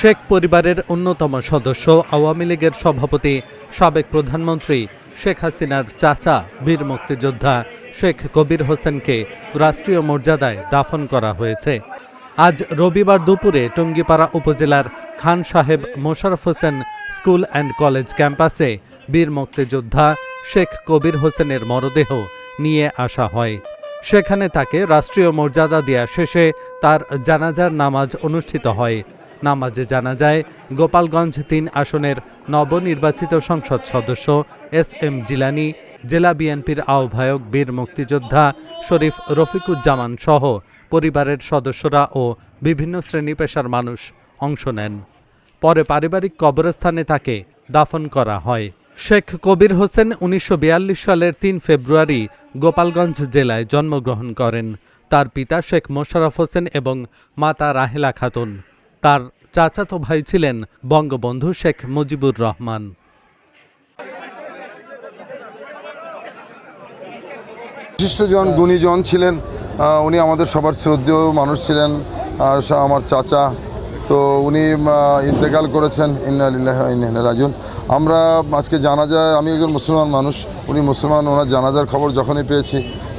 শেখ পরিবারের অন্যতম সদস্য আওয়ামী লীগের সভাপতি সাবেক প্রধানমন্ত্রী শেখ হাসিনার চাচা বীর মুক্তিযোদ্ধা শেখ কবির হোসেনকে রাষ্ট্রীয় মর্যাদায় দাফন করা হয়েছে। আজ রবিবার দুপুরে টুঙ্গিপাড়া উপজেলার খান সাহেব Mosharraf Hossain school and college ক্যাম্পাসে বীর মুক্তিযোদ্ধা শেখ কবির হোসেনের মরদেহ নিয়ে আসা হয়। সেখানে তাকে রাষ্ট্রীয় মর্যাদা দেয়া শেষে তার জানাজার নামাজ অনুষ্ঠিত হয়। নামাজে জানাজায় গোপালগঞ্জ ৩ আসনের নবনির্বাচিত সংসদ সদস্য এস.এম. জিলানী, জেলা বিএনপির আহ্বায়ক বীর মুক্তিযোদ্ধা শরীফ রফিকুজ্জামান সহ পরিবারের সদস্যরা ও বিভিন্ন শ্রেণী পেশার মানুষ অংশ নেন। পরে পারিবারিক কবরস্থানে তাকে দাফন করা হয়। শেখ কবির হোসেন ১৯৪২ সালের ৩ ফেব্রুয়ারি গোপালগঞ্জ জেলায় জন্মগ্রহণ করেন। তার পিতা শেখ মোশাররফ হোসেন এবং মাতা রাহেলা খাতুন। তার চাচাতো ভাই ছিলেন বঙ্গবন্ধু শেখ মুজিবুর রহমান। বিশিষ্টজন গুণীজন ছিলেন, উনি আমাদের সবার শ্রদ্ধেয় মানুষ ছিলেন। আমার চাচা তো উনি ইন্তেকাল করেছেন, ইন্না লিল্লাহি ওয়া ইন্না ইলাইহি রাজিউন। আমরা আজকে জানাজায়, আমি একজন মুসলমান মানুষ, উনি মুসলমান, ওনার জানাজার খবর যখনই পেয়েছি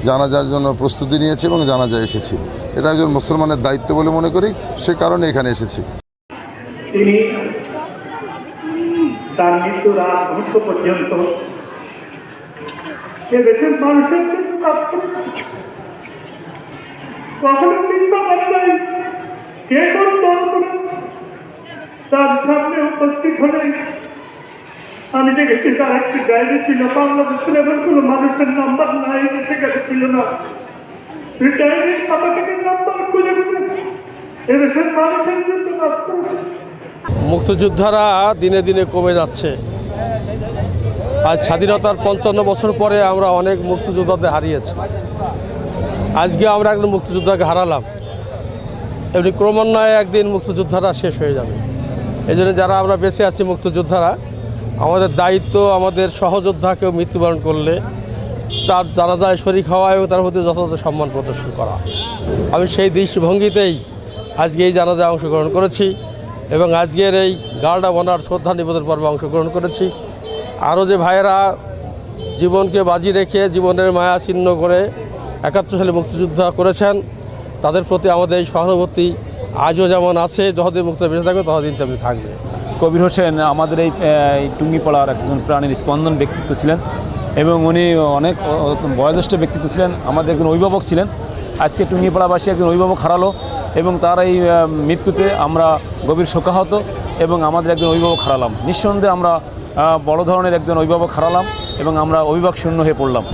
জানাজার জন্য প্রস্তুতি নিয়েছি এবং জানাজায় এসেছি। এটা একজন মুসলমানের দায়িত্ব বলে মনে করি, সে কারণে এখানে এসেছি। তিনি তার মৃত্যুর আগ মুহূর্ত পর্যন্ত এদেশের মানুষের জন্য কাজ করেছেন। কখনো চিন্তা করে নাই কে কোন দল করেছে। তার সামনে উপস্থিত হলে আমি দেখেছি তার একটি ডায়েরি ছিল, বাংলাদেশের এমন কোনো মানুষের নাম্বার নাই সেখানে ছিল না। ডায়েরির খাতা থেকে নাম্বার খুঁজে এদেশের মানুষের জন্য কাজ করেছে। মুক্তিযোদ্ধারা দিনে দিনে কমে যাচ্ছে। আজ স্বাধীনতার ৫৫ বছর পরে আমরা অনেক মুক্তিযোদ্ধাদের হারিয়েছি। আজকে আমরা একজন মুক্তিযোদ্ধাকে হারালাম। এমনি ক্রমান্বয়ে একদিন মুক্তিযোদ্ধারা শেষ হয়ে যাবে। এই জন্য যারা আমরা বেঁচে আছি মুক্তিযোদ্ধারা, আমাদের দায়িত্ব আমাদের সহযোদ্ধাকেও মৃত্যুবরণ করলে তার জানাজায় শরীক হওয়া এবং তার প্রতি যথাযথ সম্মান প্রদর্শন করা। আমি সেই দৃষ্টিভঙ্গিতেই আজকে এই জানাজায় অংশগ্রহণ করেছি এবং আজকের এই গার্ড অব অনার শ্রদ্ধা নিবেদন পর্বে অংশগ্রহণ করেছি। আরও যে ভাইয়েরা জীবনকে বাজি রেখে জীবনের মায়া ছিন্ন করে ৭১ সালে মুক্তিযুদ্ধ করেছেন, তাদের প্রতি আমাদের এই সহানুভূতি আজও যেমন আছে, যতদিন মুক্তি বেঁচে থাকবে ততদিন তেমনি থাকবে। কবির হোসেন আমাদের এই টুঙ্গিপাড়ার একজন প্রাণীর স্পন্দন ব্যক্তিত্ব ছিলেন এবং উনি অনেক বয়োজ্যেষ্ঠ ব্যক্তিত্ব ছিলেন, আমাদের একজন অভিভাবক ছিলেন। আজকে টুঙ্গিপাড়াবাসী একজন অভিভাবক হারালো এবং তার এই মৃত্যুতে আমরা গভীর শোকাহত এবং আমাদের একজন অভিভাবক হারালাম। নিঃসন্দেহে আমরা বড় ধরনের একজন অভিভাবক হারালাম এবং আমরা অভিভাবক শূন্য হয়ে পড়লাম।